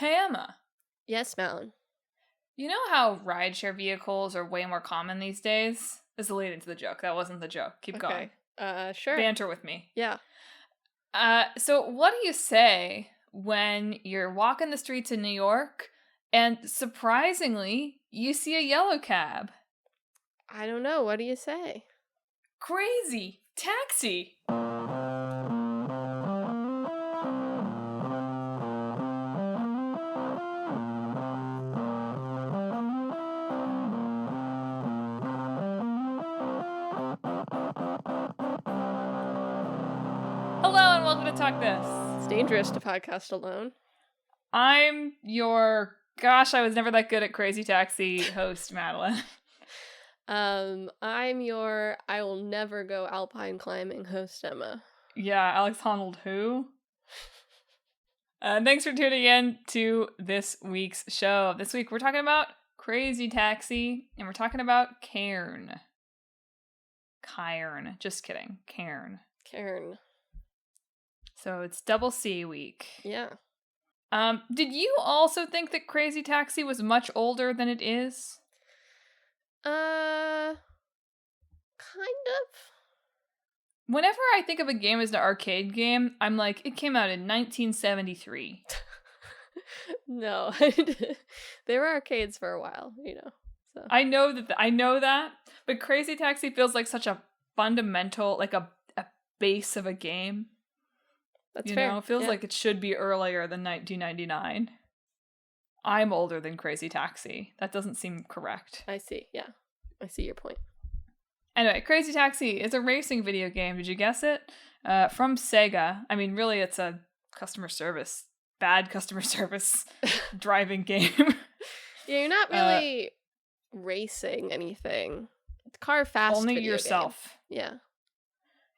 Hey, Emma. Yes, Madelyn. You know how rideshare vehicles are way more common these days? This is the lead into the joke. That wasn't the joke. Keep going. Sure. Banter with me. Yeah. So what do you say when you're walking the streets in New York and surprisingly you see a yellow cab? I don't know. What do you say? Crazy Taxi! Hello and welcome to Talk This. It's dangerous to podcast alone. I'm your, gosh, I was never that good at Crazy Taxi host, Madelyn. I'm your I will never go alpine climbing host, Emma. Yeah, Alex Honnold who? Thanks for tuning in to this week's show. This week we're talking about Crazy Taxi, and we're talking about Cairn. Cairn. Just kidding. Cairn. Cairn. So it's double C week. Yeah. Did you also think that Crazy Taxi was much older than it is? Kind of. Whenever I think of a game as an arcade game, I'm like, it came out in 1973. No. They were arcades for a while, So I know that, but Crazy Taxi feels like such a fundamental, like a base of a game. That's you fair. know, it feels like it should be earlier than 1999. I'm older than Crazy Taxi. That doesn't seem correct. I see. Yeah. I see your point. Anyway, Crazy Taxi is a racing video game. Did you guess it? From Sega. I mean, really, it's a bad customer service driving game. Yeah, you're not really racing anything. It's car fast. Only video yourself. Game. Yeah.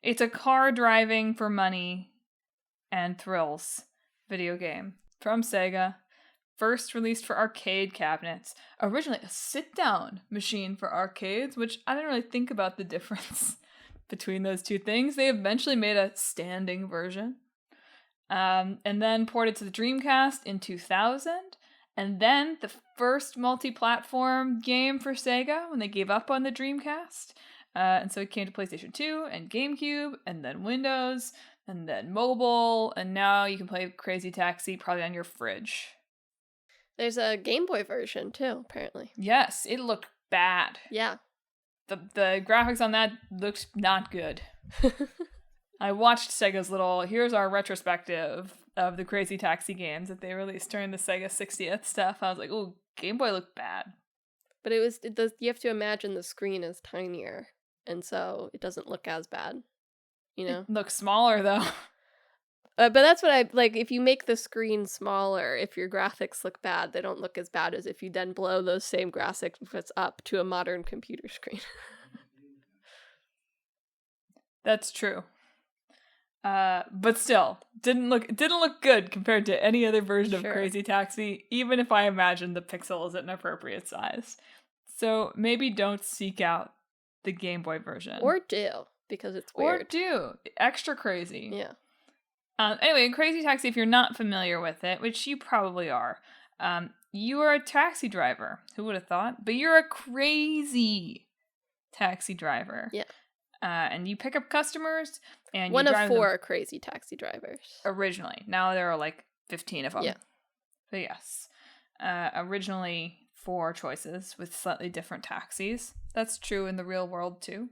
It's a car driving for money and thrills video game from Sega. First released for arcade cabinets. Originally a sit-down machine for arcades, which I didn't really think about the difference between those two things. They eventually made a standing version. And then ported to the Dreamcast in 2000. And then the first multi-platform game for Sega when they gave up on the Dreamcast. And so it came to PlayStation 2 and GameCube, and then Windows, and then mobile, and now you can play Crazy Taxi probably on your fridge. There's a Game Boy version too, apparently. Yes, it looked bad. Yeah. The graphics on that looked not good. I watched Sega's little, here's our retrospective of the Crazy Taxi games that they released during the Sega 60th stuff. I was like, ooh, Game Boy looked bad. But you have to imagine the screen is tinier, and so it doesn't look as bad, It looks smaller, though. But that's what I like. If you make the screen smaller, if your graphics look bad, they don't look as bad as if you then blow those same graphics up to a modern computer screen. That's true. But still, didn't look good compared to any other version of Crazy Taxi, even if I imagine the pixels at an appropriate size. So maybe don't seek out the Game Boy version. Or do, because it's weird. Or do. Extra crazy. Yeah. Anyway, Crazy Taxi, if you're not familiar with it, which you probably are, you are a taxi driver. Who would have thought? But you're a crazy taxi driver. Yeah. And you pick up customers, and one you of drive 4 them crazy taxi drivers. originally. Now there are like 15 of them. Yeah. But yes. Originally 4 choices with slightly different taxis. That's true in the real world too.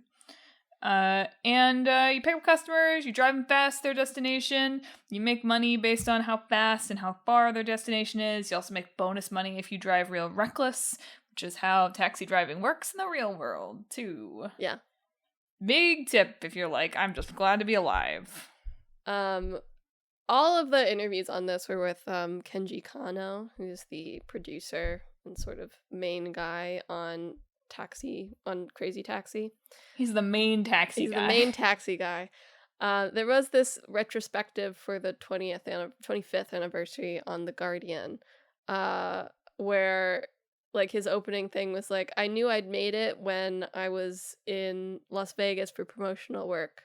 And you pick up customers, you drive them fast to their destination, you make money based on how fast and how far their destination is. You also make bonus money if you drive real reckless, which is how taxi driving works in the real world too. Yeah. Big tip if you're like, I'm just glad to be alive. All of the interviews on this were with Kenji Kano, who's the producer and sort of main guy on Crazy Taxi. He's the main taxi guy. He's the main taxi guy. There was this retrospective for the 25th anniversary on The Guardian, where like his opening thing was like, I knew I'd made it when I was in Las Vegas for promotional work,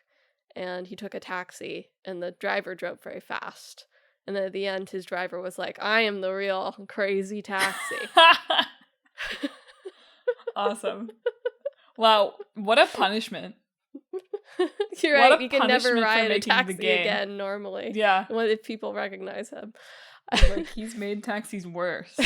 and he took a taxi and the driver drove very fast, And then at the end, his driver was like, I am the real Crazy Taxi. Awesome. Wow, what a punishment. You're What right, a you can never punishment for ride a making the taxi game. again normally. Yeah. If people recognize him. Like, he's made taxis worse.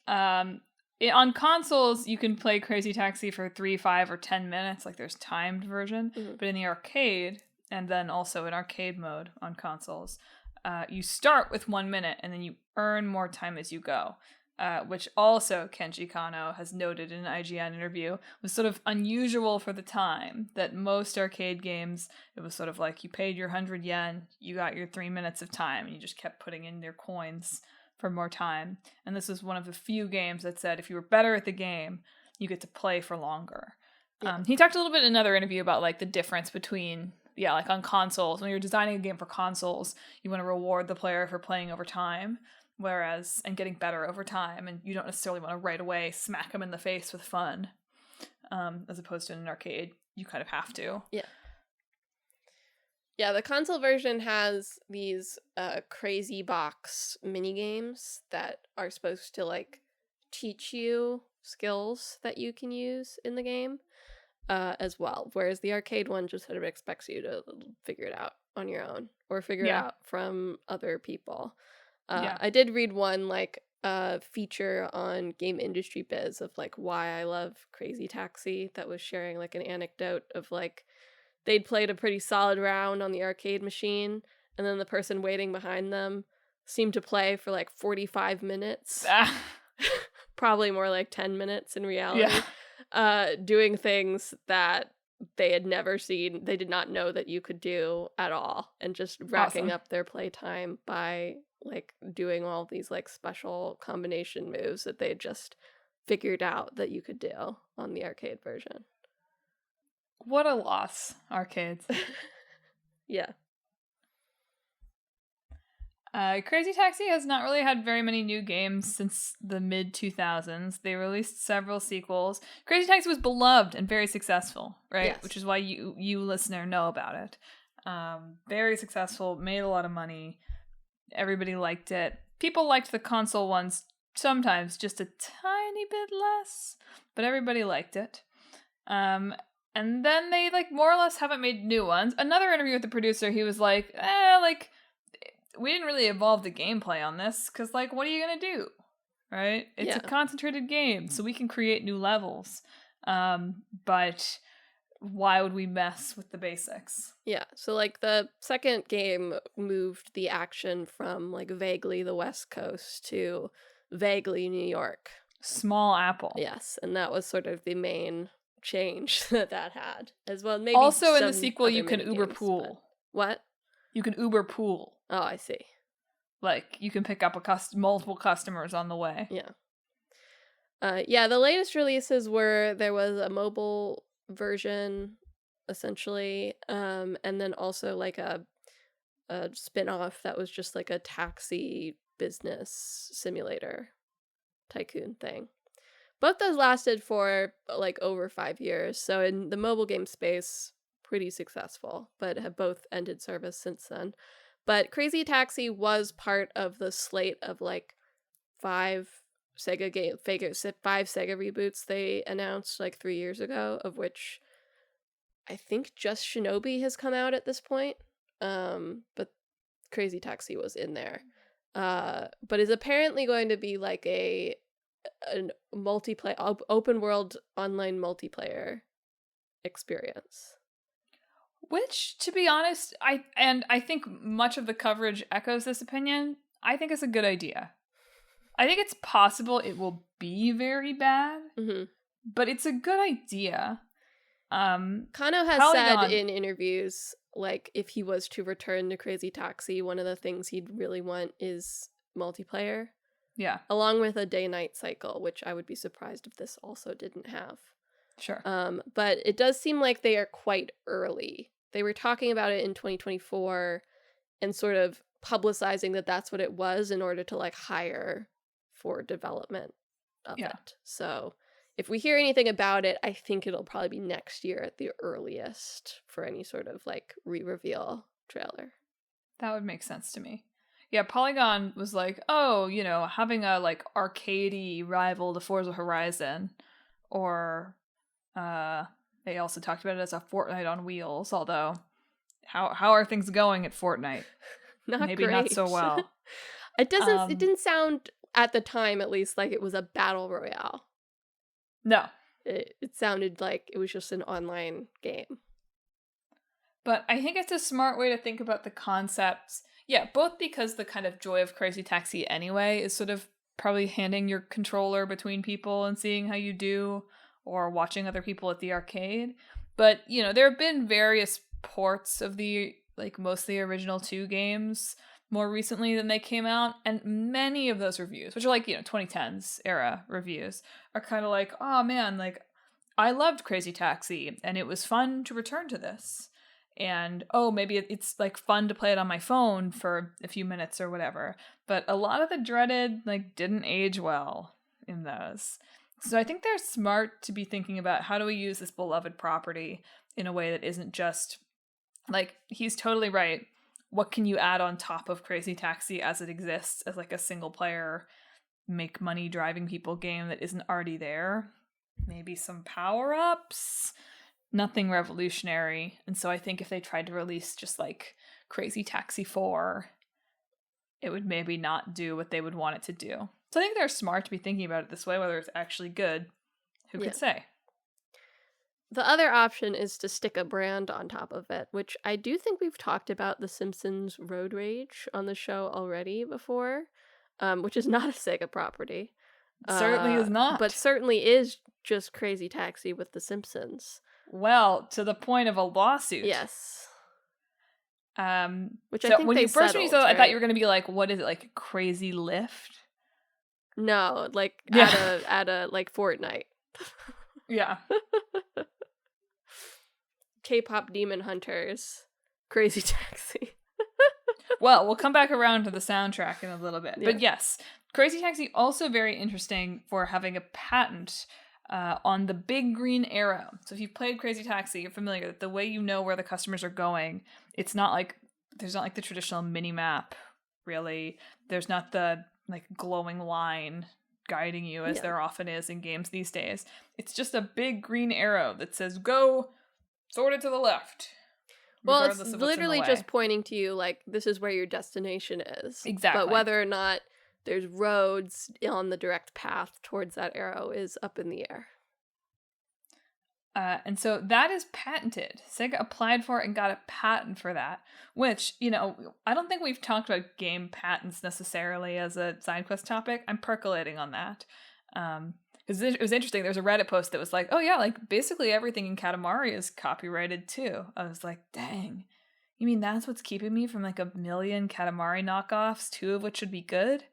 On consoles, you can play Crazy Taxi for 3, 5, or 10 minutes. Like, there's timed version. Mhm. But in the arcade, and then also in arcade mode on consoles, you start with 1 minute, and then you earn more time as you go. Which also Kenji Kano has noted in an IGN interview was sort of unusual for the time, that most arcade games, it was sort of like you paid your 100 yen, you got your 3 minutes of time, and you just kept putting in your coins for more time. And this was one of the few games that said if you were better at the game, you get to play for longer. Yeah. He talked a little bit in another interview about like the difference between, like on consoles, when you're designing a game for consoles, you want to reward the player for playing over time. And getting better over time, and you don't necessarily want to right away smack them in the face with fun, as opposed to in an arcade, you kind of have to. Yeah, the console version has these crazy box mini games that are supposed to like teach you skills that you can use in the game as well, whereas the arcade one just sort of expects you to figure it out on your own or figure it out from other people. I did read one like feature on Game Industry Biz of like why I love Crazy Taxi that was sharing like an anecdote of like they'd played a pretty solid round on the arcade machine, and then the person waiting behind them seemed to play for like 45 minutes. Probably more like 10 minutes in reality. Doing things that they had never seen, they did not know that you could do at all, and just racking up their playtime by like doing all these like special combination moves that they just figured out that you could do on the arcade version. What a loss, arcades. Yeah. Crazy Taxi has not really had very many new games since the mid-2000s. They released several sequels. Crazy Taxi was beloved and very successful, right? Yes. Which is why you listener know about it. Very successful, made a lot of money. Everybody liked it. People liked the console ones sometimes just a tiny bit less, but everybody liked it. And then they like more or less haven't made new ones. Another interview with the producer, he was like, we didn't really evolve the gameplay on this, because like, what are you gonna do, right? It's a concentrated game, so we can create new levels, but why would we mess with the basics? Yeah, so like the second game moved the action from like vaguely the West Coast to vaguely New York. Small Apple. Yes, and that was sort of the main change that had, as well. Maybe also in the sequel you can Uber Pool. What? You can Uber Pool. Oh, I see. Like, you can pick up multiple customers on the way. Yeah. The latest releases were, there was a mobile version, essentially, and then also like a spin-off that was just like a taxi business simulator tycoon thing. Both those lasted for like over 5 years, so in the mobile game space, pretty successful, but have both ended service since then. But Crazy Taxi was part of the slate of like 5 Sega reboots they announced like 3 years ago, of which I think just Shinobi has come out at this point. But Crazy Taxi was in there. But is apparently going to be like a multiplayer, open world online multiplayer experience. Which, to be honest, I think much of the coverage echoes this opinion. I think it's a good idea. I think it's possible it will be very bad, but it's a good idea. Kano has said in interviews, like, if he was to return to Crazy Taxi, one of the things he'd really want is multiplayer. Yeah. Along with a day-night cycle, which I would be surprised if this also didn't have. Sure. But it does seem like they are quite early. They were talking about it in 2024 and sort of publicizing that that's what it was in order to like hire for development of it. So if we hear anything about it, I think it'll probably be next year at the earliest for any sort of like re-reveal trailer. That would make sense to me. Yeah, Polygon was like, oh, having a like arcadey rival to Forza Horizon, or they also talked about it as a Fortnite on wheels. Although, how are things going at Fortnite? Maybe Great. not so well. It didn't sound at the time, at least, like it was a battle royale. No. It sounded like it was just an online game. But I think it's a smart way to think about the concepts. Yeah, both because the kind of joy of Crazy Taxi anyway is sort of probably handing your controller between people and seeing how you do, or watching other people at the arcade. But, there have been various ports of the, like, mostly original 2 games more recently than they came out, and many of those reviews, which are like, 2010s era reviews, are kind of like, oh man, like, I loved Crazy Taxi, and it was fun to return to this. And, oh, maybe it's, like, fun to play it on my phone for a few minutes or whatever. But a lot of the dreaded, like, didn't age well in those. So I think they're smart to be thinking about how do we use this beloved property in a way that isn't just, like, he's totally right. What can you add on top of Crazy Taxi as it exists as, like, a single-player, make money driving people game that isn't already there? Maybe some power-ups? Nothing revolutionary. And so I think if they tried to release just like Crazy Taxi 4, it would maybe not do what they would want it to do. So I think they're smart to be thinking about it this way, whether it's actually good. Who could say? The other option is to stick a brand on top of it, which I do think we've talked about The Simpsons Road Rage on the show already before, which is not a Sega property. Certainly is not. But certainly is just Crazy Taxi with The Simpsons. Well, to the point of a lawsuit. Yes. Which so I think when they you first settled, right? I thought you were going to be like, what is it, like Crazy Lift? No, like at a like Fortnite. Yeah. K-pop Demon Hunters, Crazy Taxi. Well, we'll come back around to the soundtrack in a little bit. Yeah. But yes, Crazy Taxi also very interesting for having a patent on the big green arrow. So if you've played Crazy Taxi, you're familiar that the way you know where the customers are going, it's not like, there's not like the traditional mini map, really. There's not the like glowing line guiding you as there often is in games these days. It's just a big green arrow that says, go sort it to the left. Well, it's literally just pointing to you like, this is where your destination is. Exactly. But whether or not there's roads on the direct path towards that arrow is up in the air. And so that is patented. Sega applied for it and got a patent for that, which, I don't think we've talked about game patents necessarily as a side quest topic. I'm percolating on that. Because it was interesting. There's a Reddit post that was like, oh yeah, like basically everything in Katamari is copyrighted too. I was like, dang, you mean that's what's keeping me from like a million Katamari knockoffs, 2 of which should be good?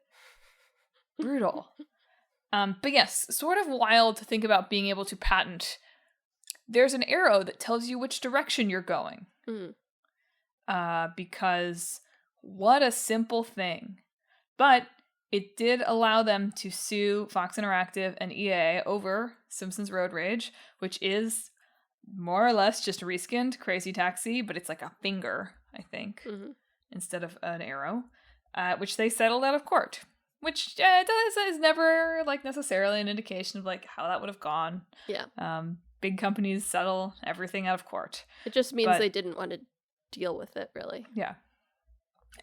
Brutal. But yes, sort of wild to think about being able to patent. There's an arrow that tells you which direction you're going. Because what a simple thing. But it did allow them to sue Fox Interactive and EA over Simpsons Road Rage, which is more or less just reskinned Crazy Taxi, but it's like a finger, I think, instead of an arrow, which they settled out of court. Which is never like necessarily an indication of like how that would have gone. Yeah. Big companies settle everything out of court. It just means they didn't want to deal with it, really. Yeah.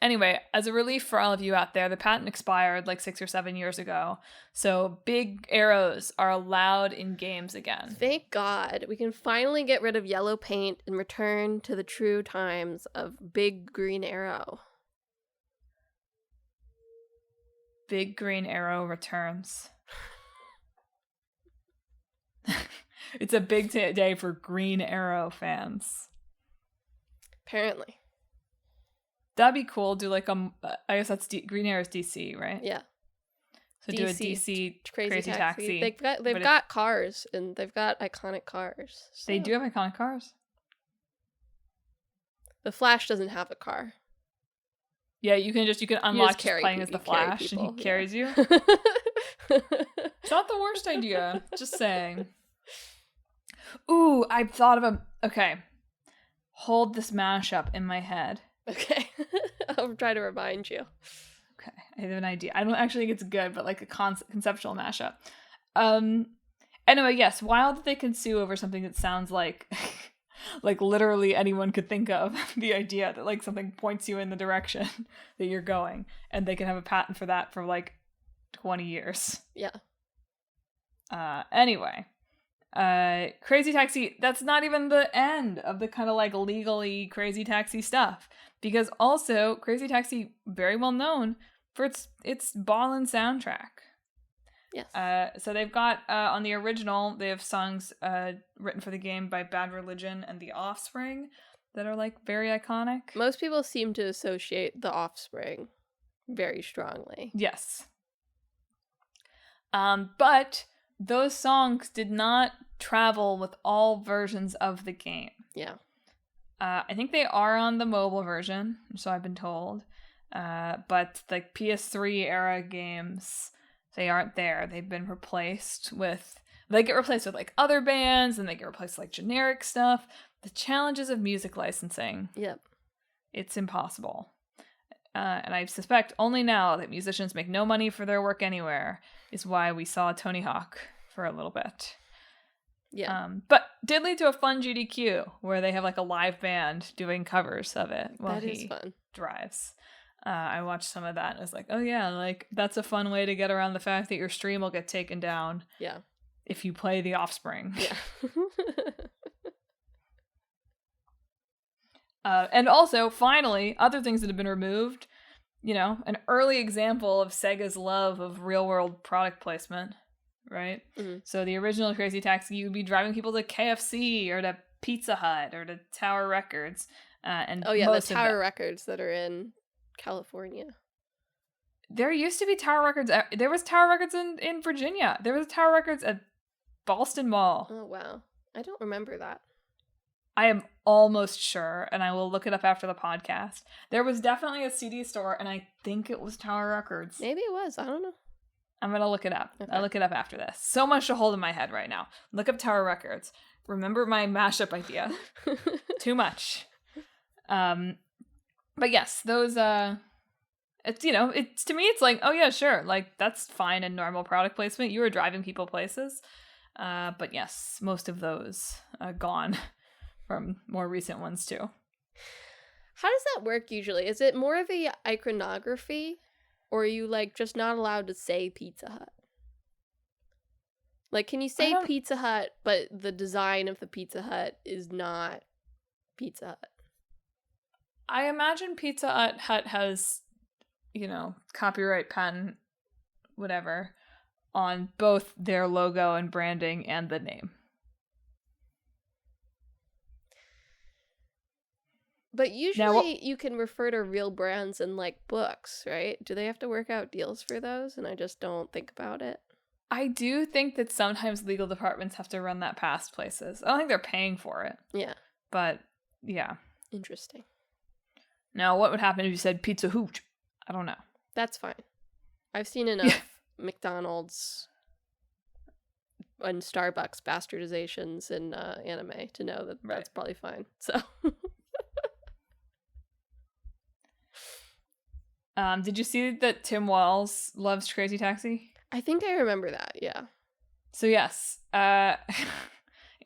Anyway, as a relief for all of you out there, the patent expired like 6 or 7 years ago. So big arrows are allowed in games again. Thank God. We can finally get rid of yellow paint and return to the true times of big green arrow. Big green arrow returns. It's a big day for Green Arrow fans. Apparently. That'd be cool. Do like I guess that's Green Arrow's DC, right? Yeah. So do a DC Crazy Taxi. They've got cars and they've got iconic cars. So. They do have iconic cars. The Flash doesn't have a car. Yeah, you can unlock just playing as the Flash and he carries you. It's not the worst idea. Just saying. Ooh, I've thought of a... Okay. Hold this mashup in my head. Okay. I'll try to remind you. Okay, I have an idea. I don't actually think it's good, but like a conceptual mashup. Anyway, yes, wild that they can sue over something that sounds like like literally anyone could think of. The idea that like something points you in the direction that you're going, and they can have a patent for that for like 20 years. Yeah. Anyway, Crazy Taxi, that's not even the end of the kind of like legally Crazy Taxi stuff, because also Crazy Taxi, very well known for its ballin' soundtrack. Yes. So they've got on the original, they have songs written for the game by Bad Religion and The Offspring that are like very iconic. Most people seem to associate The Offspring very strongly. Yes. But those songs did not travel with all versions of the game. Yeah. I think they are on the mobile version, so I've been told. But like PS3 era games, they aren't there. They've been replaced with... They get replaced with like other bands, and they get replaced with like generic stuff. The challenges of music licensing. Yep. It's impossible. And I suspect only now that musicians make no money for their work anywhere is why we saw Tony Hawk for a little bit. Yeah. But did lead to a fun GDQ where they have like a live band doing covers of it while That is he fun. drives. I watched some of that and I was like, oh yeah, like that's a fun way to get around the fact that your stream will get taken down. Yeah. If you play The Offspring. Yeah. And also, finally, other things that have been removed. You know, an early example of Sega's love of real-world product placement, right? Mm-hmm. So the original Crazy Taxi, you'd be driving people to KFC or to Pizza Hut or to Tower Records. And oh, yeah, the Tower Records that are in California. There used to be Tower Records. There was Tower Records in Virginia. There was Tower Records at Ballston Mall. Oh, wow. I don't remember that. I am almost sure, and I will look it up after the podcast. There was definitely a CD store, and I think it was Tower Records. Maybe it was. I don't know. I'm going to look it up. Okay. I'll look it up after this. So much to hold in my head right now. Look up Tower Records. Remember my mashup idea. Too much. But yes, those, it's, you know, it's, to me, it's like, oh yeah, sure. Like, that's fine in normal product placement. You were driving people places. But yes, most of those gone. From more recent ones too. How does that work usually? Is it more of a iconography, or are you like just not allowed to say Pizza Hut? Like, can you say Pizza Hut, but the design of the Pizza Hut is not Pizza Hut? I imagine Pizza Hut has, you know, copyright patent, whatever, on both their logo and branding and the name. But usually you can refer to real brands in like books, right? Do they have to work out deals for those? And I just don't think about it. I do think that sometimes legal departments have to run that past places. I don't think they're paying for it. Yeah. But yeah. Interesting. Now, what would happen if you said Pizza Hut? I don't know. That's fine. I've seen enough McDonald's and Starbucks bastardizations in anime to know that that's probably fine. So... Did you see that Tim Walz loves Crazy Taxi? I think I remember that, yeah. So yes,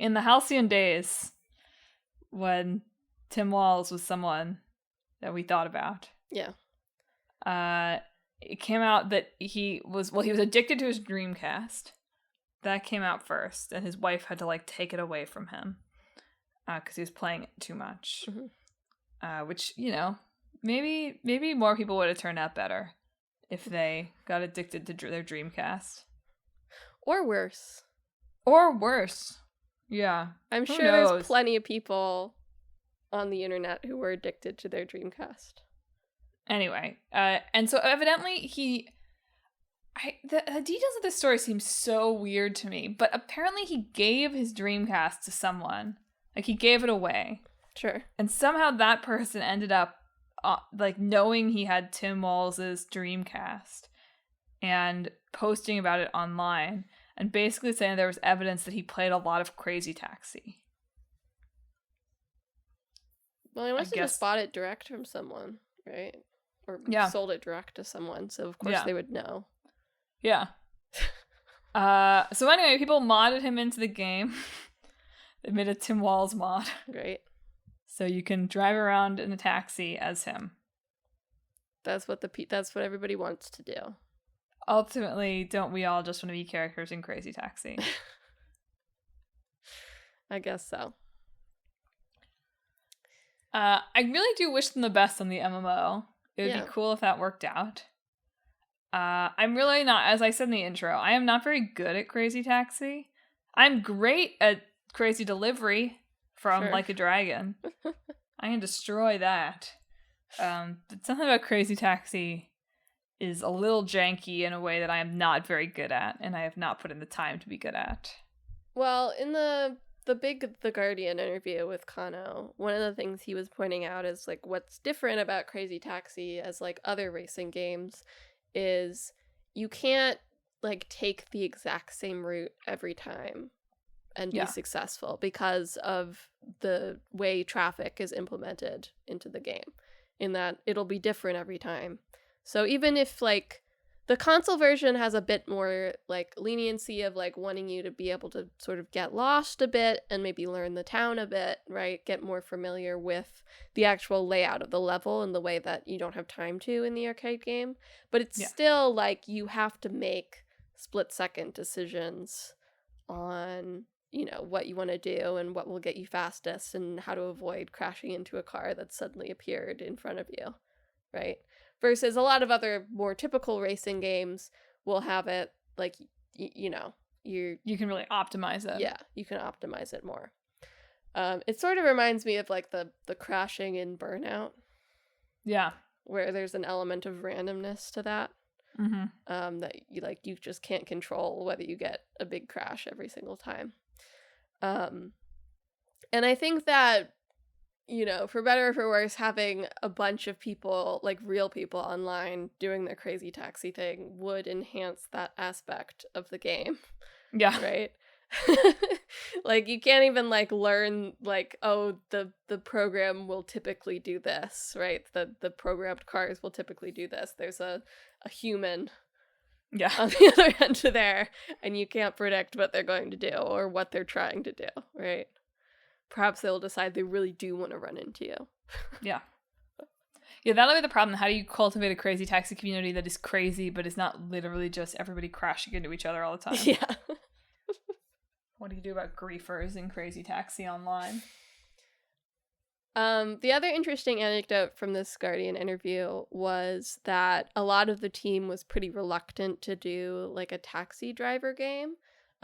in the halcyon days, when Tim Walz was someone that we thought about, yeah, it came out that he was addicted to his Dreamcast. That came out first, and his wife had to like take it away from him because he was playing it too much. Mm-hmm. Which, you know. Maybe more people would have turned out better if they got addicted to their Dreamcast. Or worse. Yeah. I'm sure there's plenty of people on the internet who were addicted to their Dreamcast. Anyway, and so evidently the details of this story seem so weird to me, but apparently he gave his Dreamcast to someone. Like, he gave it away. Sure. And somehow that person ended up like knowing he had Tim Walz's Dreamcast and posting about it online and basically saying there was evidence that he played a lot of Crazy Taxi. Well, he must have just bought it direct from someone, right? Or sold it direct to someone, so of course they would know. Yeah. So anyway, people modded him into the game. They made a Tim Walls mod. Great. So you can drive around in a taxi as him. That's what everybody wants to do. Ultimately, don't we all just want to be characters in Crazy Taxi? I guess so. I really do wish them the best on the MMO. It would be cool if that worked out. I'm really not, as I said in the intro, I am not very good at Crazy Taxi. I'm great at Crazy Delivery from Like a Dragon. I can destroy that. But something about Crazy Taxi is a little janky in a way that I am not very good at, and I have not put in the time to be good at. Well, in the Guardian interview with Kano, one of the things he was pointing out is like what's different about Crazy Taxi as like other racing games is you can't like take the exact same route every time and be successful because of the way traffic is implemented into the game, in that it'll be different every time. So even if like the console version has a bit more like leniency of like wanting you to be able to sort of get lost a bit and maybe learn the town a bit, right? Get more familiar with the actual layout of the level in the way that you don't have time to in the arcade game. But it's still like you have to make split-second decisions on, you know, what you want to do and what will get you fastest and how to avoid crashing into a car that suddenly appeared in front of you, right? Versus a lot of other more typical racing games will have it like, you know, you can really optimize it. Yeah, you can optimize it more. It sort of reminds me of like the crashing in Burnout. Yeah. Where there's an element of randomness to that. Mm-hmm. That you just can't control whether you get a big crash every single time. And I think that, you know, for better or for worse, having a bunch of people, like real people online doing their Crazy Taxi thing would enhance that aspect of the game. Yeah. Right? Like, you can't even, like, learn, like, oh, the program will typically do this, right? The programmed cars will typically do this. There's a human on the other end of there, and you can't predict what they're going to do or what they're trying to do, right? Perhaps they'll decide they really do want to run into you. Yeah, that'll be the problem. How do you cultivate a Crazy Taxi community that is crazy, but is not literally just everybody crashing into each other all the time? Yeah. What do you do about griefers in Crazy Taxi online? The other interesting anecdote from this Guardian interview was that a lot of the team was pretty reluctant to do like a taxi driver game.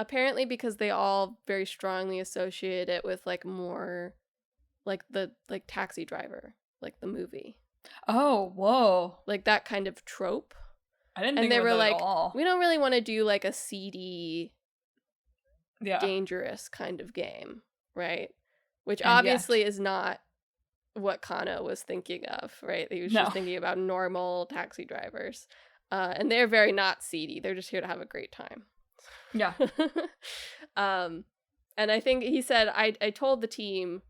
Apparently because they all very strongly associate it with like more like the like Taxi Driver, like the movie. Oh, whoa. Like that kind of trope. I didn't think about that at all. And they were like, we don't really want to do like a seedy, dangerous kind of game, right? Which obviously is not what Kano was thinking of, right? He was just thinking about normal taxi drivers. And they're very not seedy. They're just here to have a great time. Yeah. And I think he said, I told the team,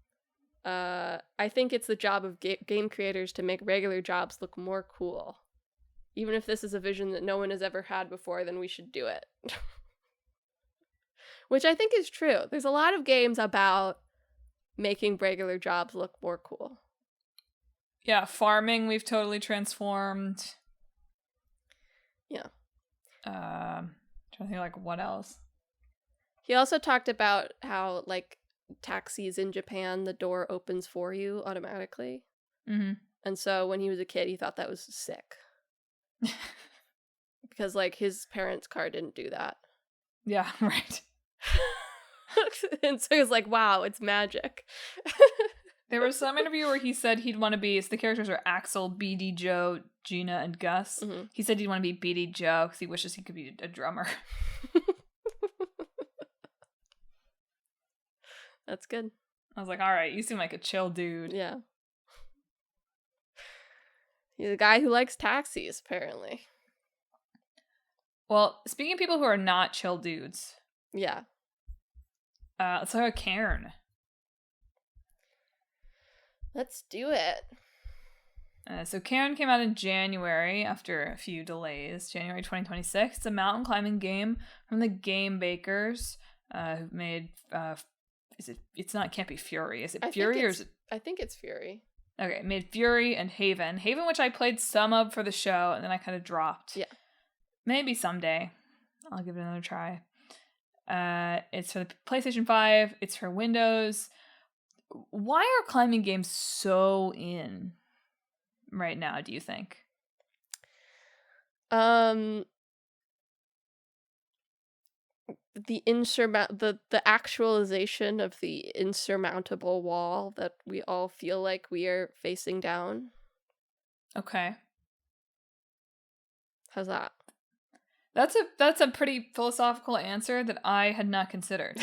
I think it's the job of game creators to make regular jobs look more cool. Even if this is a vision that no one has ever had before, then we should do it. Which I think is true. There's a lot of games about making regular jobs look more cool. Yeah, farming we've totally transformed. Yeah. Trying to think like what else. He also talked about how like taxis in Japan, the door opens for you automatically. Mm-hmm. And so when he was a kid, he thought that was sick. Because like his parents' car didn't do that. Yeah, right. And so he was like, wow, it's magic. There was some interview where he said he'd want to be, so the characters are Axel, BD Joe, Gina, and Gus. Mm-hmm. He said he'd want to be BD Joe because he wishes he could be a drummer. That's good. I was like, all right, you seem like a chill dude. Yeah. He's a guy who likes taxis, apparently. Well, speaking of people who are not chill dudes, Yeah. let's talk about Cairn. Let's do it. So Cairn came out in January after a few delays. January 2026. It's a mountain climbing game from the Game Bakers, who made. Is it? It's not. It can't be Fury. Is it Fury or is it? I think it's Fury. Okay, made Fury and Haven. Haven, which I played some of for the show, and then I kind of dropped. Yeah. Maybe someday. I'll give it another try. It's for the PlayStation 5. It's for Windows. Why are climbing games so in right now, do you think? The actualization of the insurmountable wall that we all feel like we are facing down. Okay. How's that? That's a pretty philosophical answer that I had not considered.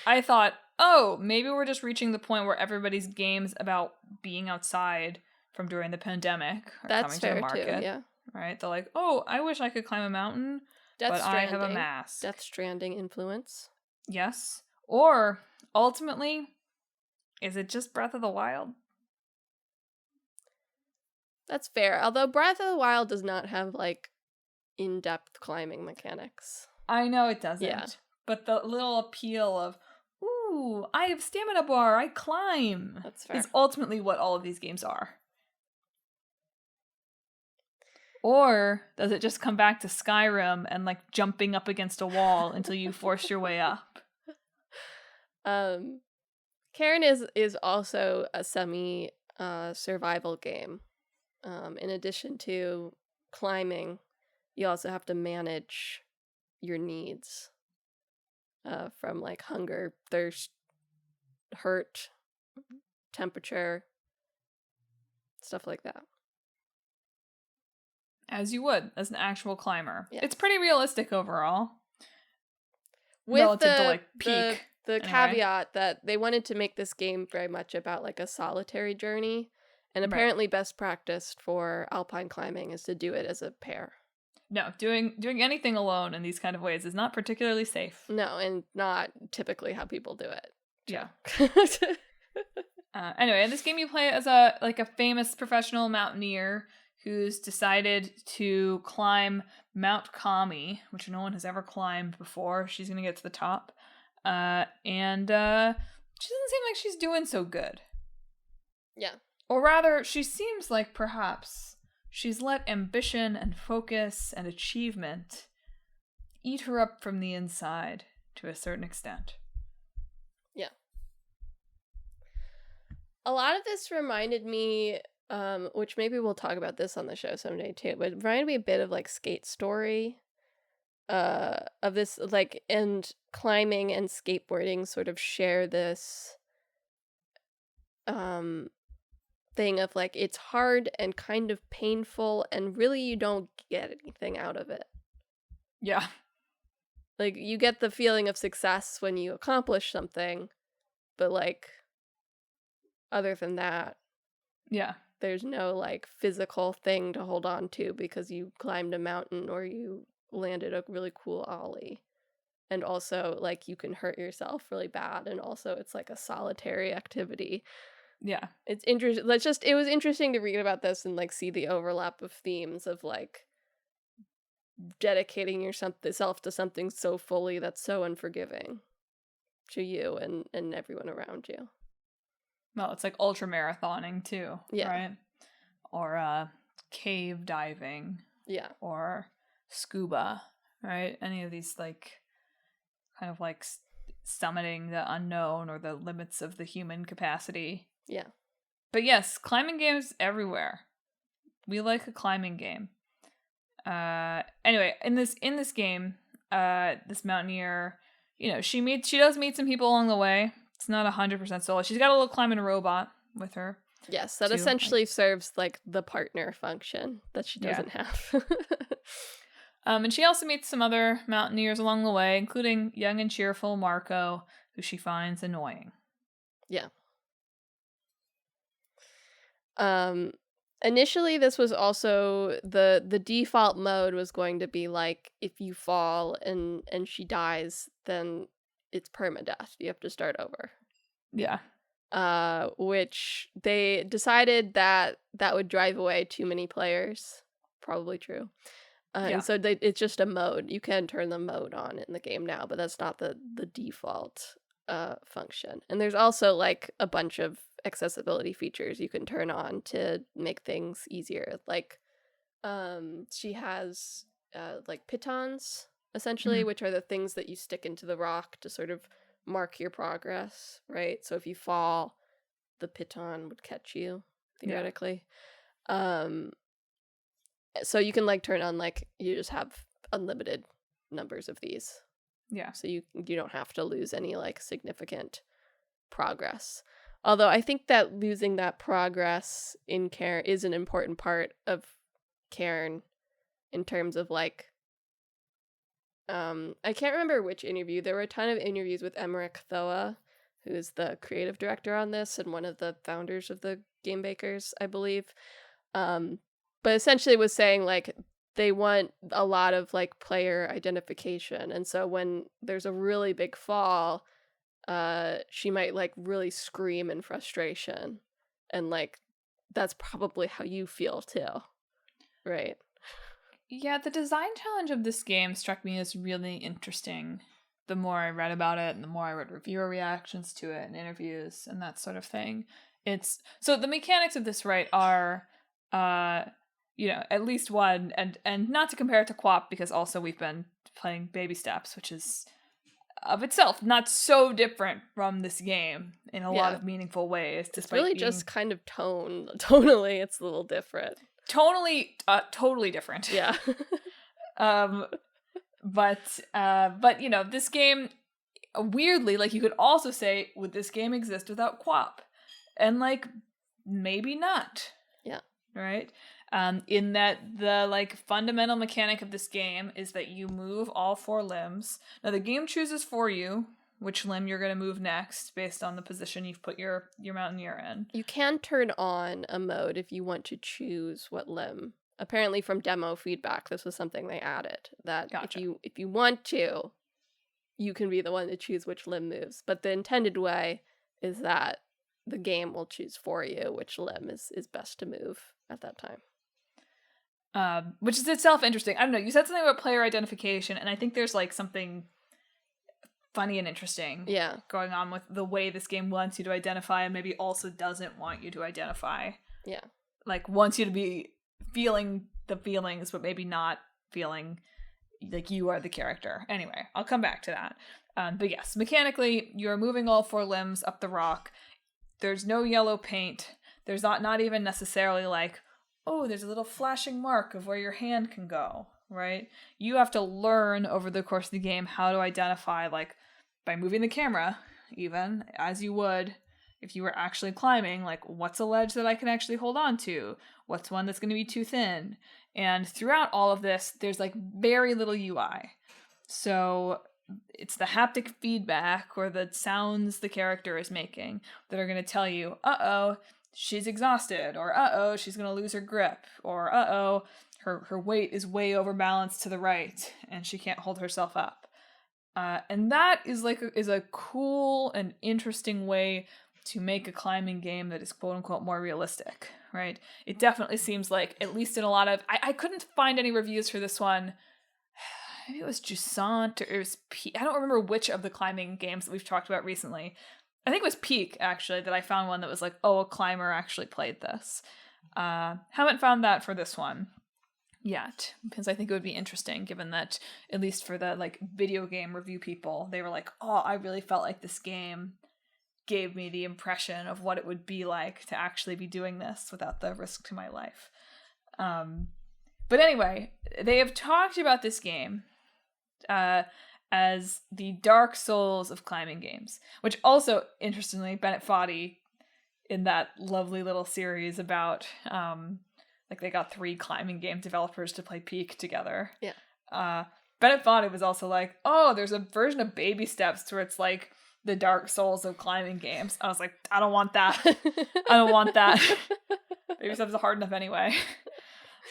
I thought, oh, maybe we're just reaching the point where everybody's games about being outside from during the pandemic are That's coming to the fair market. too, yeah. Right? They're like, oh, I wish I could climb a mountain, but I have a mask. Death Stranding influence. Yes. Or, ultimately, is it just Breath of the Wild? That's fair. Although Breath of the Wild does not have, like, in-depth climbing mechanics. I know it doesn't. Yeah. But the little appeal of, ooh, I have stamina bar, I climb. That's fair. Is ultimately what all of these games are. Or does it just come back to Skyrim and like jumping up against a wall until you force your way up? Cairn is also a semi survival game. In addition to climbing, you also have to manage your needs from like hunger, thirst, hurt, temperature, stuff like that. As you would, as an actual climber. Yeah. It's pretty realistic overall. With relative to like peak. The anyway. caveat that they wanted to make this game very much about like a solitary journey, and apparently best practice for alpine climbing is to do it as a pair. No, doing anything alone in these kind of ways is not particularly safe. No, and not typically how people do it. Yeah. Anyway, in this game you play as a famous professional mountaineer who's decided to climb Mount Kami, which no one has ever climbed before. She's gonna get to the top. And she doesn't seem like she's doing so good. Yeah. Or rather, she seems like perhaps she's let ambition and focus and achievement eat her up from the inside to a certain extent. Yeah. A lot of this reminded me, which maybe we'll talk about this on the show someday too, but it reminded me a bit of like Skate Story. Of this, like, and climbing and skateboarding sort of share this thing of like it's hard and kind of painful and really you don't get anything out of it. Yeah. Like you get the feeling of success when you accomplish something, but like other than that, yeah, there's no like physical thing to hold on to because you climbed a mountain or you landed a really cool ollie. And also like you can hurt yourself really bad, and also it's like a solitary activity. Yeah. It's interesting. It was interesting to read about this and like see the overlap of themes of like dedicating yourself to something so fully that's so unforgiving to you and everyone around you. Well, it's like ultra marathoning too, Yeah. right? Or cave diving. Yeah. Or scuba, right? Any of these like kind of like summiting the unknown or the limits of the human capacity. Yeah. But yes, climbing games everywhere. We like a climbing game. Anyway, in this game, this mountaineer, she does meet some people along the way. It's not 100% solo. She's got a little climbing robot with her. Yes, that essentially serves like the partner function that she doesn't have. And she also meets some other mountaineers along the way, including young and cheerful Marco, who she finds annoying. Yeah. And Initially, this was also the default mode was going to be like if you fall and she dies, then it's permadeath. You have to start over. Yeah. Which they decided that would drive away too many players. Probably true. And so it's just a mode. You can turn the mode on in the game now, but that's not the default function. And there's also like a bunch of accessibility features you can turn on to make things easier. Like she has like pitons essentially, which are the things that you stick into the rock to sort of mark your progress, right? So if you fall, the piton would catch you theoretically. So you can like turn on like you just have unlimited numbers of these. Yeah. So you don't have to lose any like significant progress. Although I think that losing that progress in Cairn is an important part of Cairn in terms of like I can't remember which interview. There were a ton of interviews with Emmerich Thoa, who is the creative director on this and one of the founders of the Game Bakers, I believe. But essentially was saying like they want a lot of like player identification, and so when there's a really big fall, she might like really scream in frustration, and like that's probably how you feel too, right? Yeah, the design challenge of this game struck me as really interesting. The more I read about it and the more I read reviewer reactions to it and interviews and that sort of thing. It's so the mechanics of this, right, are at least one, and not to compare it to QWOP, because also we've been playing Baby Steps, which is of itself not so different from this game in a lot of meaningful ways. It's really just kind of tonally it's a little different. Totally different. Yeah. But this game, weirdly, like you could also say, would this game exist without QWOP? And like, maybe not. Yeah. Right? In that the like fundamental mechanic of this game is that you move all 4 limbs. Now the game chooses for you which limb you're going to move next based on the position you've put your mountaineer in. You can turn on a mode if you want to choose what limb. Apparently from demo feedback, this was something they added. That Gotcha. if you want to, you can be the one to choose which limb moves. But the intended way is that the game will choose for you which limb is best to move at that time. Which is itself interesting. I don't know, you said something about player identification, and I think there's like something funny and interesting going on with the way this game wants you to identify and maybe also doesn't want you to identify. Yeah. Like wants you to be feeling the feelings but maybe not feeling like you are the character. Anyway, I'll come back to that. But yes, mechanically, you're moving all 4 limbs up the rock. There's no yellow paint. There's not even necessarily like, oh, there's a little flashing mark of where your hand can go, right? You have to learn over the course of the game how to identify, like, by moving the camera, even, as you would if you were actually climbing, like, what's a ledge that I can actually hold on to? What's one that's going to be too thin? And throughout all of this, there's, like, very little UI. So it's the haptic feedback or the sounds the character is making that are going to tell you, uh-oh, she's exhausted, or uh-oh, she's going to lose her grip, or uh-oh, her weight is way overbalanced to the right, and she can't hold herself up. And that is a cool and interesting way to make a climbing game that is quote-unquote more realistic, right? It definitely seems like, at least in a lot of... I couldn't find any reviews for this one. Maybe it was Jusant, or it was Peak. I don't remember which of the climbing games that we've talked about recently. I think it was Peak, actually, that I found one that was like, oh, a climber actually played this. Haven't found that for this one yet, because I think it would be interesting, given that, at least for the like video game review people, they were like, oh, I really felt like this game gave me the impression of what it would be like to actually be doing this without the risk to my life. But anyway, they have talked about this game as the Dark Souls of climbing games, which also, interestingly, Bennett Foddy, in that lovely little series about, like they got 3 climbing game developers to play Peak together. Yeah. Bennett Foddy was also like, oh, there's a version of Baby Steps where it's like the Dark Souls of climbing games. I was like, I don't want that. I don't want that. Baby steps are hard enough anyway.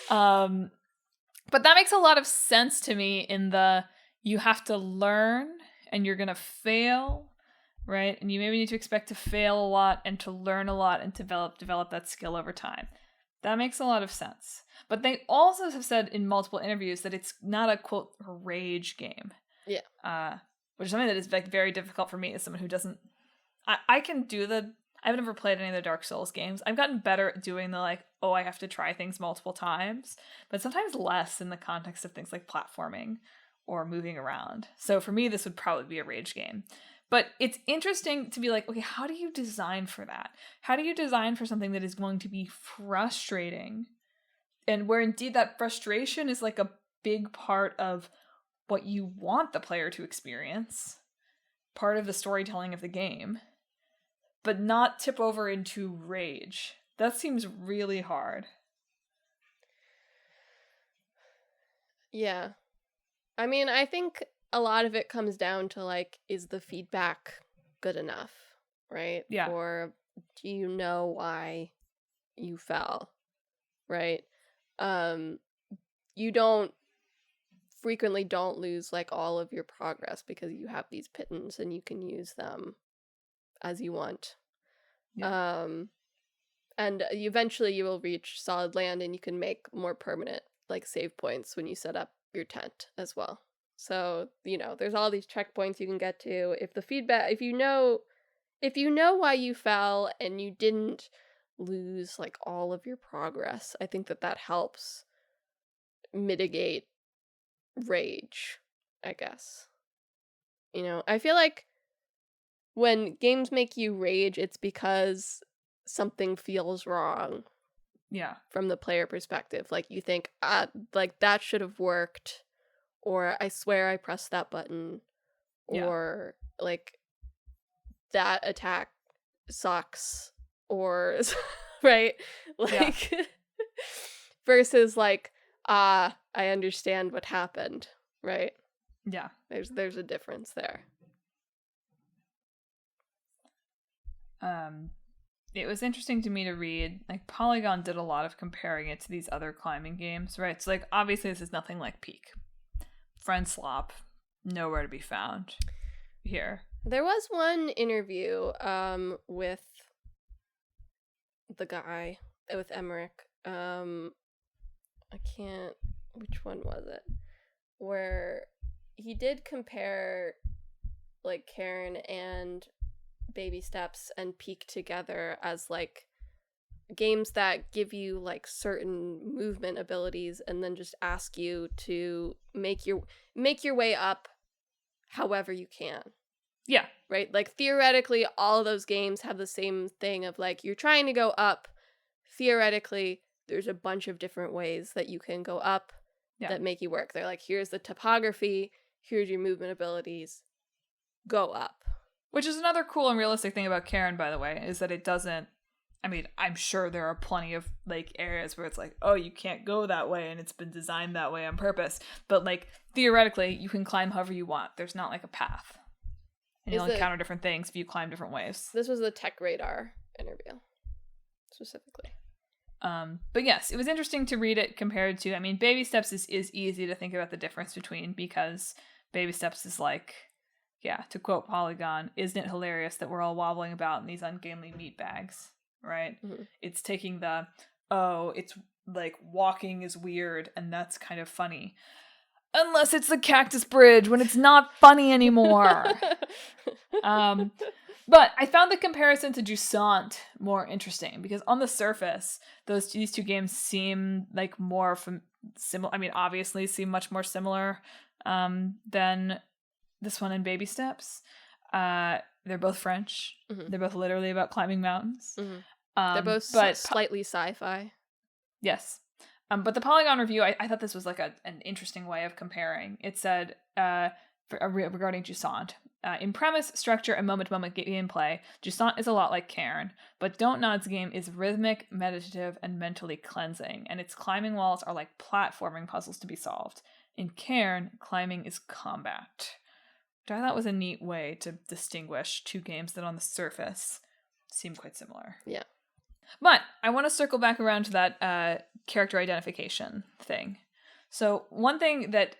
But that makes a lot of sense to me in the you have to learn and you're going to fail, right? And you maybe need to expect to fail a lot and to learn a lot and develop that skill over time. That makes a lot of sense. But they also have said in multiple interviews that it's not a, quote, rage game. Yeah. Which is something that is like very difficult for me as someone who doesn't... I can do the... I've never played any of the Dark Souls games. I've gotten better at doing the like, oh, I have to try things multiple times, but sometimes less in the context of things like platforming or moving around. So for me, this would probably be a rage game. But it's interesting to be like, okay, how do you design for that? How do you design for something that is going to be frustrating? And where indeed that frustration is like a big part of what you want the player to experience, part of the storytelling of the game, but not tip over into rage. That seems really hard. Yeah. I mean, I think a lot of it comes down to like, is the feedback good enough, right? Yeah. Or do you know why you fell, right? You frequently don't lose like all of your progress because you have these pittance and you can use them as you want. Yeah. And eventually you will reach solid land and you can make more permanent like save points when you set up your tent as well. So, there's all these checkpoints you can get to. If you know why you fell and you didn't lose like all of your progress, I think that helps mitigate rage, I guess. I feel like when games make you rage, it's because something feels wrong. Yeah. From the player perspective. Like you think, like that should have worked, or I swear I pressed that button, or like that attack sucks, or right? Like versus like, I understand what happened, right? Yeah. There's a difference there. It was interesting to me to read, like, Polygon did a lot of comparing it to these other climbing games, right? So, like, obviously this is nothing like Peak. Friend Slop, nowhere to be found here. There was one interview with the guy, with Emmerich. I can't... Which one was it? Where he did compare, like, Cairn and Baby Steps and Peak together as like games that give you like certain movement abilities and then just ask you to make your way up however you can. Yeah. Right? Like theoretically all of those games have the same thing of like you're trying to go up. Theoretically, there's a bunch of different ways that you can go up that make you work. They're like, here's the topography, here's your movement abilities. Go up. Which is another cool and realistic thing about Cairn, by the way, is that it doesn't... I mean, I'm sure there are plenty of, like, areas where it's like, oh, you can't go that way, and it's been designed that way on purpose. But, like, theoretically, you can climb however you want. There's not, like, a path. And you'll encounter different things if you climb different ways. This was the Tech Radar interview, specifically. But yes, it was interesting to read it compared to... I mean, Baby Steps is easy to think about the difference between, because Baby Steps is like... Yeah, to quote Polygon, isn't it hilarious that we're all wobbling about in these ungainly meat bags, right? Mm-hmm. It's taking the, it's like walking is weird and that's kind of funny. Unless it's the Cactus Bridge when it's not funny anymore. But I found the comparison to Jusant more interesting because on the surface, these two games seem like more similar. I mean, obviously seem much more similar than this one and Baby Steps. They're both French. Mm-hmm. They're both literally about climbing mountains. Mm-hmm. They're both slightly sci-fi. Yes. But the Polygon review, I thought this was like an interesting way of comparing. It said, regarding Jusant, in premise, structure, and moment-to-moment gameplay, Jusant is a lot like Cairn, but Don't Nod's game is rhythmic, meditative, and mentally cleansing, and its climbing walls are like platforming puzzles to be solved. In Cairn, climbing is combat. Which I thought was a neat way to distinguish two games that on the surface seem quite similar. Yeah. But I want to circle back around to that character identification thing. So one thing that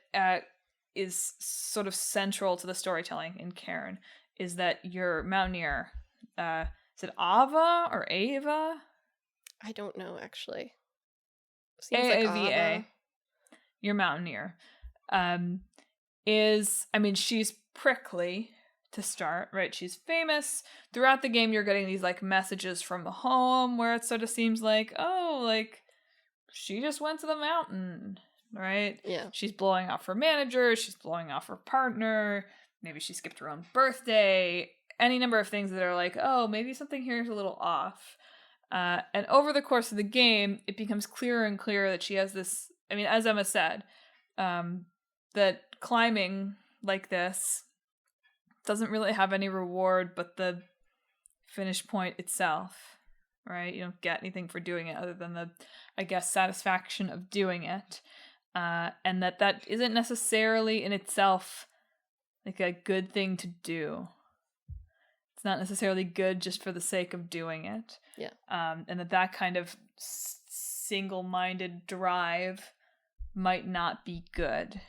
is sort of central to the storytelling in Cairn is that your mountaineer, is it Ava or Ava? I don't know, actually. Seems like Ava. Ava. Your mountaineer. She's prickly to start, right? She's famous. Throughout the game, you're getting these like messages from the home where it sort of seems like, oh, like she just went to the mountain, right? Yeah. She's blowing off her manager, she's blowing off her partner, maybe she skipped her own birthday, any number of things that are like, oh, maybe something here is a little off. And over the course of the game, it becomes clearer and clearer that she has this, as Emma said, that climbing like this doesn't really have any reward but the finish point itself, right? You don't get anything for doing it other than the, I guess, satisfaction of doing it. And that isn't necessarily in itself like a good thing to do. It's not necessarily good just for the sake of doing it. Yeah. And that kind of single-minded drive might not be good.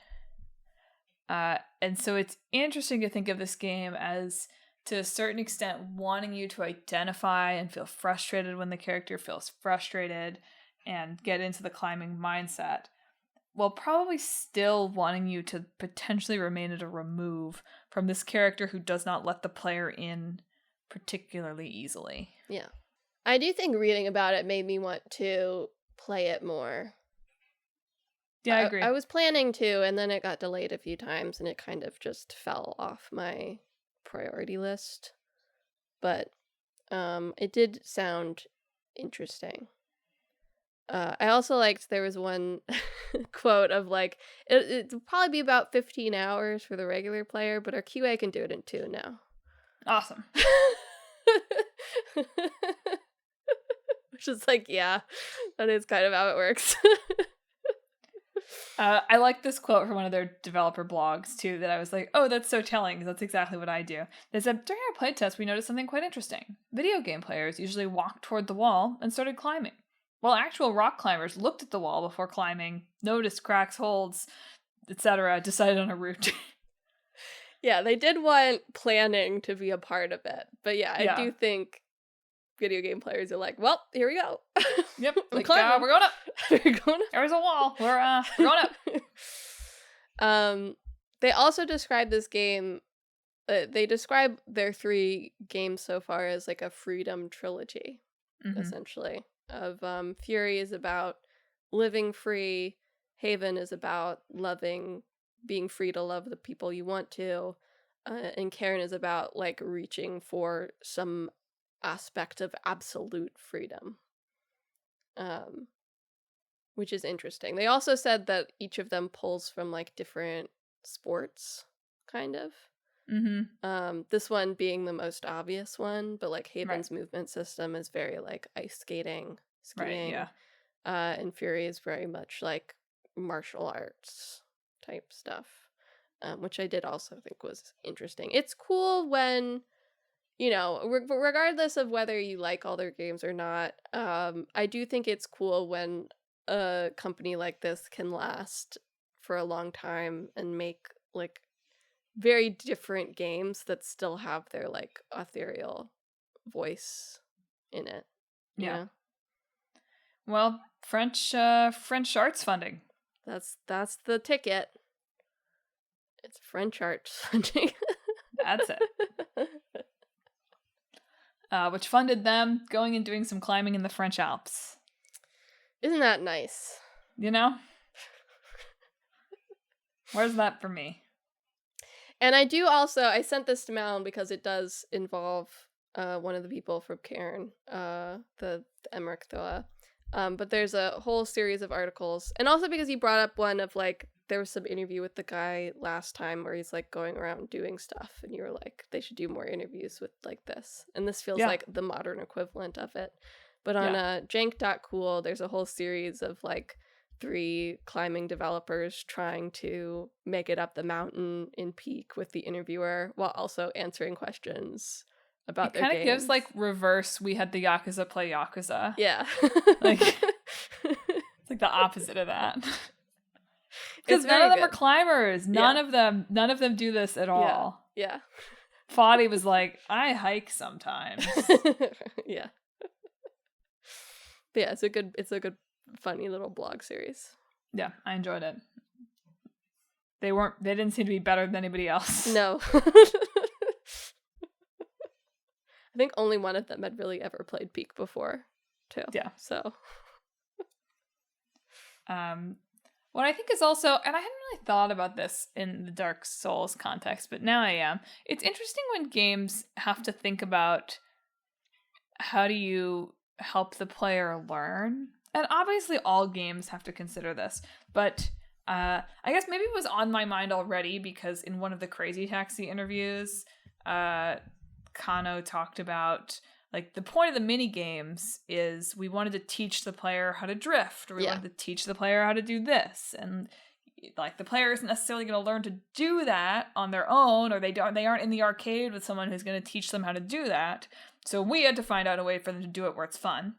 And so it's interesting to think of this game as, to a certain extent, wanting you to identify and feel frustrated when the character feels frustrated and get into the climbing mindset, while probably still wanting you to potentially remain at a remove from this character who does not let the player in particularly easily. Yeah. I do think reading about it made me want to play it more. Yeah, I agree. I was planning to, and then it got delayed a few times, and it kind of just fell off my priority list. But it did sound interesting. I also liked, there was one quote of like, it'll probably be about 15 hours for the regular player, but our QA can do it in 2 now. Awesome. Which is like, yeah, that is kind of how it works. I like this quote from one of their developer blogs, too, that I was like, oh, that's so telling, because that's exactly what I do. They said, during our playtest, we noticed something quite interesting. Video game players usually walked toward the wall and started climbing, while actual rock climbers looked at the wall before climbing, noticed cracks, holds, etc., decided on a route. Yeah, they did want planning to be a part of it. But yeah, I do think video game players are like, well, here we go. Yep. Like, we're going up. We're going up. There's a wall. We're going up. They also describe this game, they describe their 3 games so far as like a freedom trilogy, essentially. Of Fury is about living free, Haven is about being free to love the people you want to, and Cairn is about like reaching for some aspect of absolute freedom, which is interesting. They also said that each of them pulls from like different sports, kind of. This one being the most obvious one, but like Haven's movement system is very like ice skating, skiing, and Fury is very much like martial arts type stuff, which I did also think was interesting. It's cool when, you know, regardless of whether you like all their games or not, I do think it's cool when a company like this can last for a long time and make like very different games that still have their like ethereal voice in it. Yeah. Well, French arts funding. That's the ticket. It's French arts funding. That's it. Which funded them going and doing some climbing in the French Alps. Isn't that nice? You know? Where's that for me? And I sent this to Madelyn because it does involve one of the people from Cairn, the Emmerich Thoa. But there's a whole series of articles, and also because you brought up one of like, there was some interview with the guy last time where he's like going around doing stuff, and you were like, they should do more interviews with like this, and this feels like the modern equivalent of it. But on jank.cool, there's a whole series of like 3 climbing developers trying to make it up the mountain in peak with the interviewer while also answering questions about It their kind of games. gives like reverse. We had the Yakuza play Yakuza. Yeah. Like it's like the opposite of that. Because It's none of very them are good. climbers. None Yeah. of them do this at all. Yeah. Foddy was like, I hike sometimes. Yeah. But yeah, it's a good funny little blog series. Yeah, I enjoyed it. They didn't seem to be better than anybody else. No. I think only one of them had really ever played Peak before, too. Yeah. So what I think is also, and I hadn't really thought about this in the Dark Souls context, but now I am. It's interesting when games have to think about how do you help the player learn? And obviously all games have to consider this, but I guess maybe it was on my mind already because in one of the Crazy Taxi interviews, Kano talked about like the point of the mini games is we wanted to teach the player how to drift, or we wanted to teach the player how to do this, and like the player isn't necessarily going to learn to do that on their own, or they aren't in the arcade with someone who's going to teach them how to do that. So we had to find out a way for them to do it where it's fun.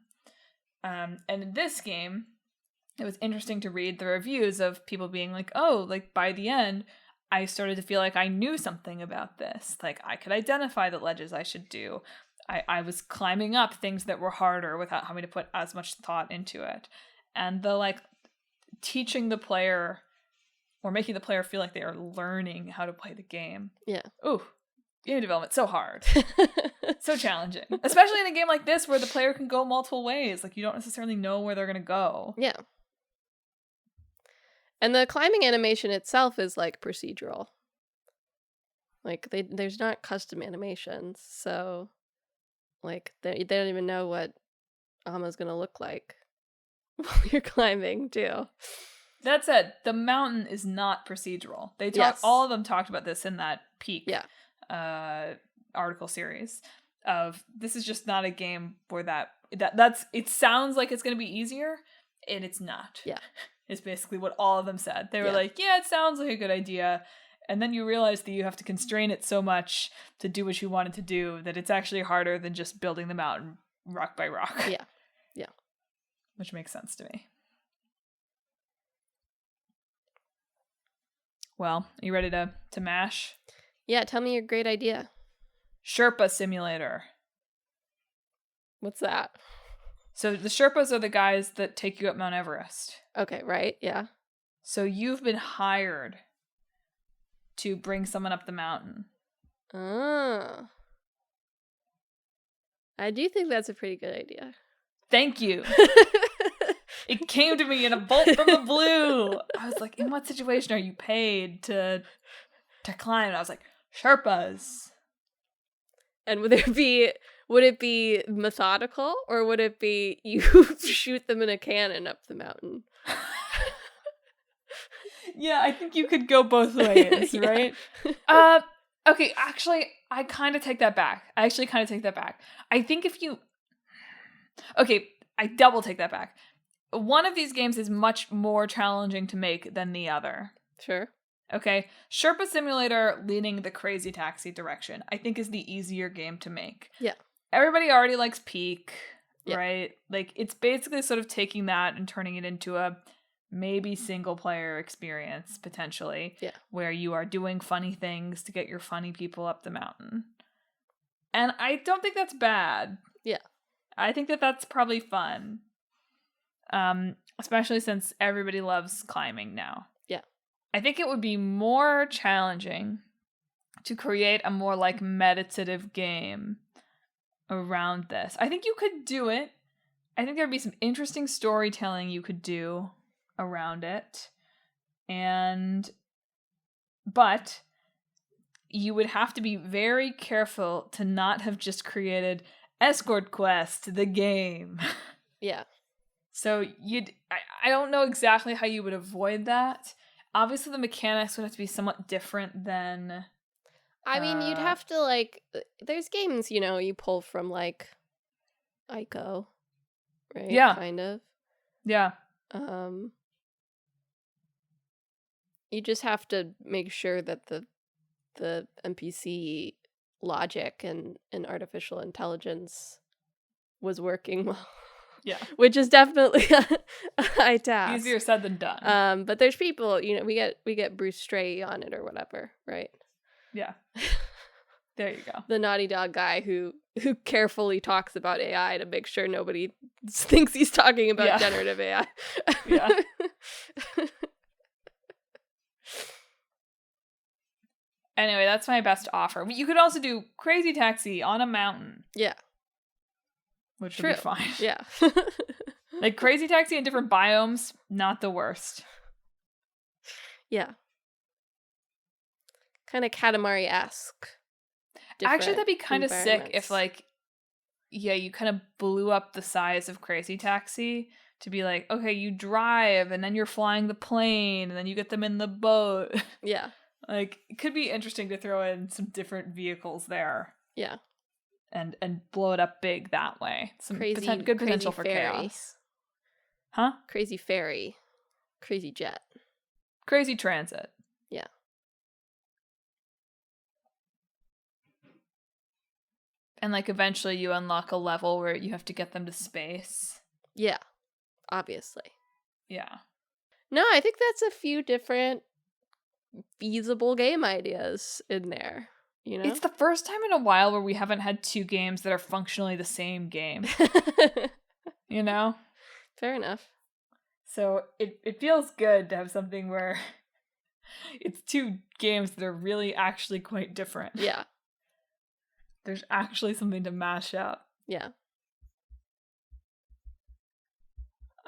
And in this game, it was interesting to read the reviews of people being like, oh, like by the end, I started to feel like I knew something about this. Like I could identify the ledges I should do. I was climbing up things that were harder without having to put as much thought into it. And the like teaching the player or making the player feel like they are learning how to play the game. Yeah. Ooh, game development, so hard. So challenging. Especially in a game like this where the player can go multiple ways. Like you don't necessarily know where they're going to go. Yeah. And the climbing animation itself is like procedural. Like there's not custom animations, so like they don't even know what Amma's gonna look like while you're climbing too. That said, the mountain is not procedural. All of them talked about this in that Peak article series of this is just not a game where that's it sounds like it's gonna be easier, and it's not. Yeah. Is basically what all of them said. They were like, yeah, it sounds like a good idea. And then you realize that you have to constrain it so much to do what you wanted to do that it's actually harder than just building the mountain rock by rock. Yeah. Yeah. Which makes sense to me. Well, are you ready to mash? Yeah, tell me your great idea. Sherpa Simulator. What's that? So the Sherpas are the guys that take you up Mount Everest. Okay, right, yeah. So you've been hired to bring someone up the mountain. Oh. I do think that's a pretty good idea. Thank you. It came to me in a bolt from the blue. I was like, in what situation are you paid to climb? And I was like, Sherpas. And would it be methodical, or would it be you shoot them in a cannon up the mountain? Yeah, I think you could go both ways, right? Okay, actually, I kind of take that back. I think if you... Okay, I double take that back. One of these games is much more challenging to make than the other. Sure. Okay, Sherpa Simulator leaning the Crazy Taxi direction, I think is the easier game to make. Yeah. Everybody already likes Peak, right? Like, it's basically sort of taking that and turning it into a maybe single player experience, potentially, where you are doing funny things to get your funny people up the mountain. And I don't think that's bad. Yeah. I think that that's probably fun. Especially since everybody loves climbing now. Yeah. I think it would be more challenging to create a more like meditative game around this. I think you could do it. I think there'd be some interesting storytelling you could do around it. But you would have to be very careful to not have just created Escort Quest, the game. Yeah. So I don't know exactly how you would avoid that. Obviously, the mechanics would have to be somewhat different than... I mean, you'd have to, like... There's games, you pull from, like, Ico, right? Yeah. Kind of. Yeah. You just have to make sure that the NPC logic and artificial intelligence was working well. Yeah. Which is definitely a high task. Easier said than done. But there's people, we get Bruce Straley on it or whatever, right? Yeah. There you go. The Naughty Dog guy who carefully talks about AI to make sure nobody thinks he's talking about generative AI. Yeah. Anyway, that's my best offer. You could also do Crazy Taxi on a mountain. Yeah. Which would be fine. Yeah. Like Crazy Taxi in different biomes, not the worst. Yeah. Kind of Katamari-esque. Actually, that'd be kind of sick if, like, you kind of blew up the size of Crazy Taxi to be like, okay, you drive, and then you're flying the plane, and then you get them in the boat. Yeah. Like, it could be interesting to throw in some different vehicles there. Yeah. And blow it up big that way. Some good potential for chaos. Huh? Crazy ferry. Crazy jet. Crazy transit. Yeah. And, like, eventually you unlock a level where you have to get them to space. Yeah. Obviously. Yeah. No, I think that's a few different feasible game ideas in there. It's the first time in a while where we haven't had two games that are functionally the same game. Fair enough. So it feels good to have something where it's two games that are really actually quite different. Yeah. There's actually something to mash up. Yeah.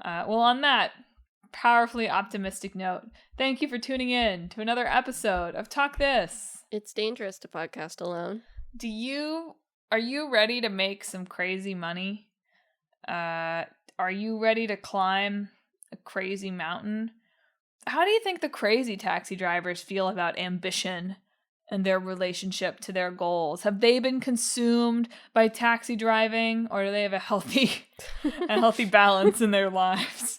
Well, on that powerfully optimistic note, thank you for tuning in to another episode of Talk This. It's dangerous to podcast alone. Are you ready to make some crazy money? Are you ready to climb a crazy mountain? How do you think the crazy taxi drivers feel about ambition and their relationship to their goals? Have they been consumed by taxi driving, or do they have a healthy balance in their lives?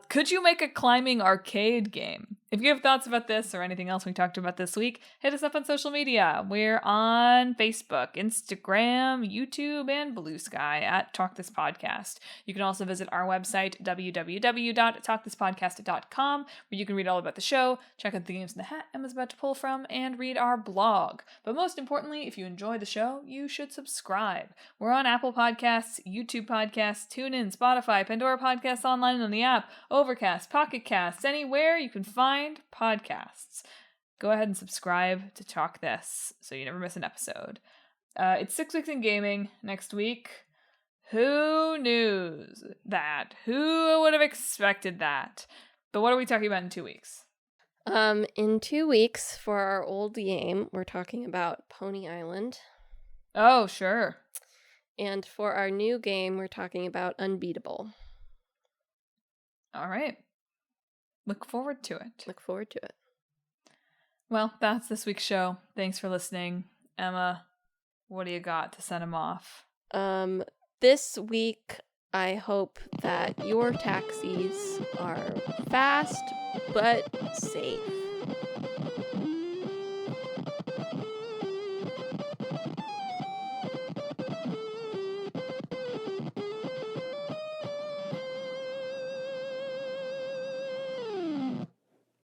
Could you make a climbing arcade game? If you have thoughts about this or anything else we talked about this week, hit us up on social media. We're on Facebook, Instagram, YouTube, and Blue Sky at Talk This Podcast. You can also visit our website, www.talkthispodcast.com, where you can read all about the show, check out the games in the hat Emma's about to pull from, and read our blog. But most importantly, if you enjoy the show, you should subscribe. We're on Apple Podcasts, YouTube Podcasts, TuneIn, Spotify, Pandora Podcasts Online on the app, Overcast, Pocket Casts, anywhere you can find podcasts. Go ahead and subscribe to Talk This so you never miss an episode. It's 6 weeks in gaming next week. Who knew that? Who would have expected that? But what are we talking about in 2 weeks? In 2 weeks for our old game, we're talking about Pony Island. Oh, sure. And for our new game, we're talking about Unbeatable. All right. Look forward to it. Well, that's this week's show. Thanks for listening. Emma, what do you got to send them off? This week, I hope that your taxis are fast but safe.